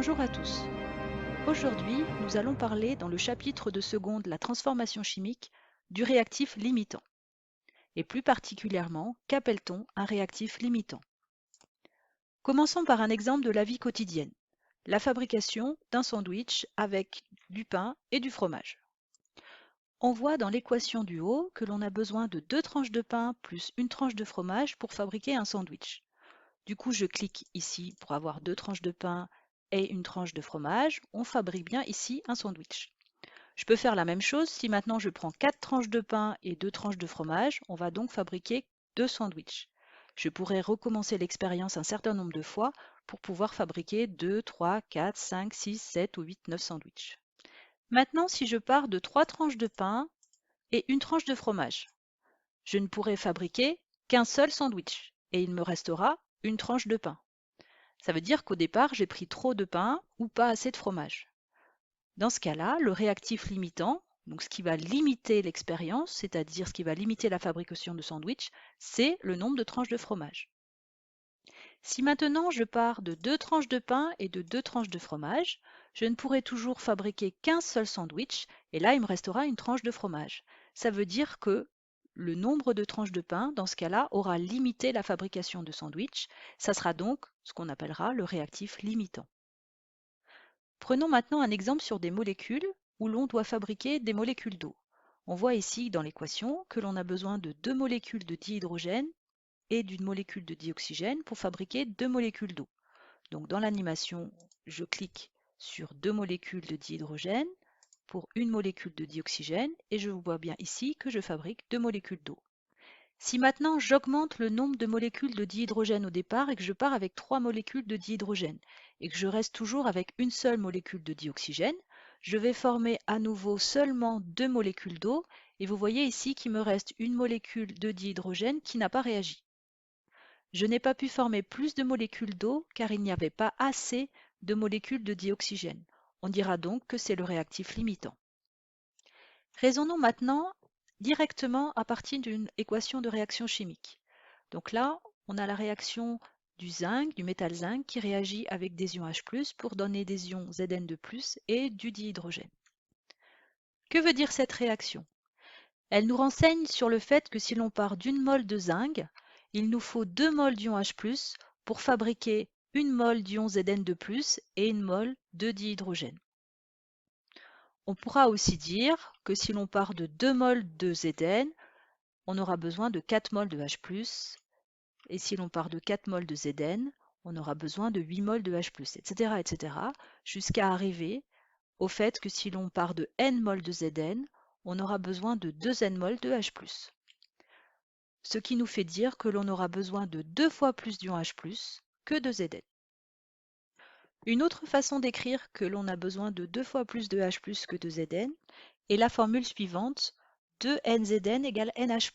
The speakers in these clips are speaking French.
Bonjour à tous. Aujourd'hui, nous allons parler dans le chapitre de seconde La transformation chimique du réactif limitant. Et plus particulièrement, qu'appelle-t-on un réactif limitant? Commençons par un exemple de la vie quotidienne. La fabrication d'un sandwich avec du pain et du fromage. On voit dans l'équation du haut que l'on a besoin de 2 tranches de pain plus une tranche de fromage pour fabriquer un sandwich. Du coup, je clique ici pour avoir 2 tranches de pain et une tranche de fromage. On fabrique bien ici un sandwich. Je peux faire la même chose si maintenant je prends 4 tranches de pain et 2 tranches de fromage. On va donc fabriquer 2 sandwichs. Je pourrais recommencer l'expérience un certain nombre de fois pour pouvoir fabriquer 2, 3, 4, 5, 6, 7 ou 8, 9 sandwichs. Maintenant, si je pars de 3 tranches de pain et une tranche de fromage, je ne pourrai fabriquer qu'un seul sandwich et il me restera une tranche de pain. Ça veut dire qu'au départ, j'ai pris trop de pain ou pas assez de fromage. Dans ce cas-là, le réactif limitant, donc ce qui va limiter l'expérience, c'est-à-dire ce qui va limiter la fabrication de sandwich, c'est le nombre de tranches de fromage. Si maintenant je pars de 2 tranches de pain et de 2 tranches de fromage, je ne pourrai toujours fabriquer qu'un seul sandwich et là il me restera une tranche de fromage. Ça veut dire que le nombre de tranches de pain, dans ce cas-là, aura limité la fabrication de sandwich. Ça sera donc ce qu'on appellera le réactif limitant. Prenons maintenant un exemple sur des molécules où l'on doit fabriquer des molécules d'eau. On voit ici dans l'équation que l'on a besoin de 2 molécules de dihydrogène et d'une molécule de dioxygène pour fabriquer 2 molécules d'eau. Donc dans l'animation, je clique sur 2 molécules de dihydrogène pour une molécule de dioxygène et je vois bien ici que je fabrique 2 molécules d'eau. Si maintenant j'augmente le nombre de molécules de dihydrogène au départ et que je pars avec 3 molécules de dihydrogène et que je reste toujours avec une seule molécule de dioxygène, je vais former à nouveau seulement 2 molécules d'eau et vous voyez ici qu'il me reste une molécule de dihydrogène qui n'a pas réagi. Je n'ai pas pu former plus de molécules d'eau car il n'y avait pas assez de molécules de dioxygène. On dira donc que c'est le réactif limitant. Raisonnons maintenant directement à partir d'une équation de réaction chimique. Donc là, on a la réaction du zinc, du métal zinc, qui réagit avec des ions H+, pour donner des ions Zn2+, et du dihydrogène. Que veut dire cette réaction? Elle nous renseigne sur le fait que si l'on part d'une mole de zinc, il nous faut 2 moles d'ion H+, pour fabriquer une mole d'ion Zn2+, et une mole de dihydrogène. On pourra aussi dire que si l'on part de 2 moles de Zn, on aura besoin de 4 moles de H+, et si l'on part de 4 moles de Zn, on aura besoin de 8 moles de H+, etc., etc., jusqu'à arriver au fait que si l'on part de n moles de Zn, on aura besoin de 2 n moles de H+. Ce qui nous fait dire que l'on aura besoin de 2 fois plus d'ion H+, que de Zn. Une autre façon d'écrire que l'on a besoin de 2 fois plus de H+, que de Zn est la formule suivante, 2NZn égale NH+.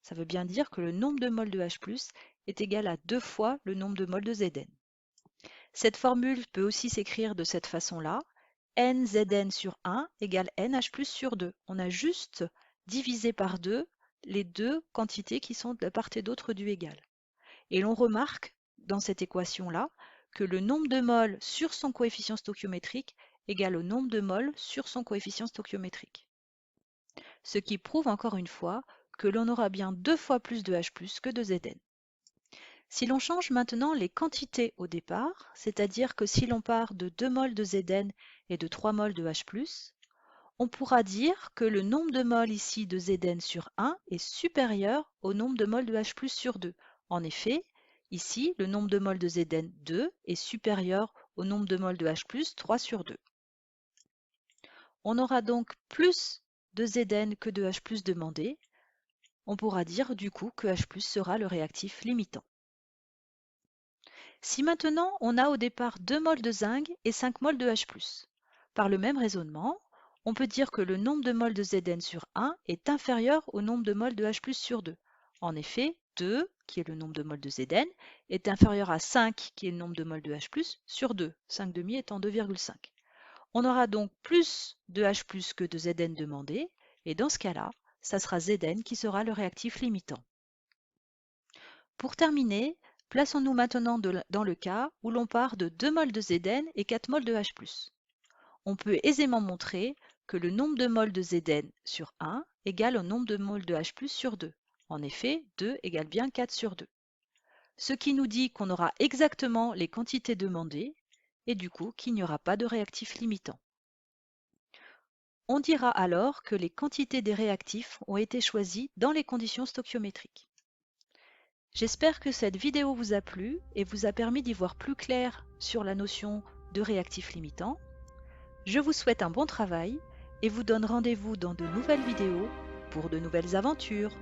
Ça veut bien dire que le nombre de moles de H+, est égal à 2 fois le nombre de moles de Zn. Cette formule peut aussi s'écrire de cette façon-là, NZn sur 1 égale NH+ sur 2. On a juste divisé par 2 les deux quantités qui sont de part et d'autre du égal. Et l'on remarque dans cette équation-là que le nombre de moles sur son coefficient stoichiométrique égale au nombre de moles sur son coefficient stoichiométrique. Ce qui prouve encore une fois que l'on aura bien 2 fois plus de H+ que de Zn. Si l'on change maintenant les quantités au départ, c'est-à-dire que si l'on part de 2 moles de Zn et de 3 moles de H+, on pourra dire que le nombre de moles ici de Zn sur 1 est supérieur au nombre de moles de H+ sur 2. En effet, ici, le nombre de moles de Zn 2 est supérieur au nombre de moles de H+ 3 sur 2. On aura donc plus de Zn que de H+ demandé. On pourra dire du coup que H+ sera le réactif limitant. Si maintenant on a au départ 2 moles de zinc et 5 moles de H+, par le même raisonnement, on peut dire que le nombre de moles de Zn sur 1 est inférieur au nombre de moles de H+ sur 2. En effet, 2, qui est le nombre de moles de Zn, est inférieur à 5, qui est le nombre de moles de H+, sur 2, 5 demi étant 2,5. On aura donc plus de H+ que de Zn demandé, et dans ce cas-là, ça sera Zn qui sera le réactif limitant. Pour terminer, Plaçons-nous maintenant dans le cas où l'on part de 2 mols de Zn et 4 mols de H+. On peut aisément montrer que le nombre de mols de Zn sur 1 égale au nombre de mols de H+ sur 2. En effet, 2 égale bien 4 sur 2. Ce qui nous dit qu'on aura exactement les quantités demandées et du coup qu'il n'y aura pas de réactif limitant. On dira alors que les quantités des réactifs ont été choisies dans les conditions stoichiométriques. J'espère que cette vidéo vous a plu et vous a permis d'y voir plus clair sur la notion de réactif limitant. Je vous souhaite un bon travail et vous donne rendez-vous dans de nouvelles vidéos pour de nouvelles aventures.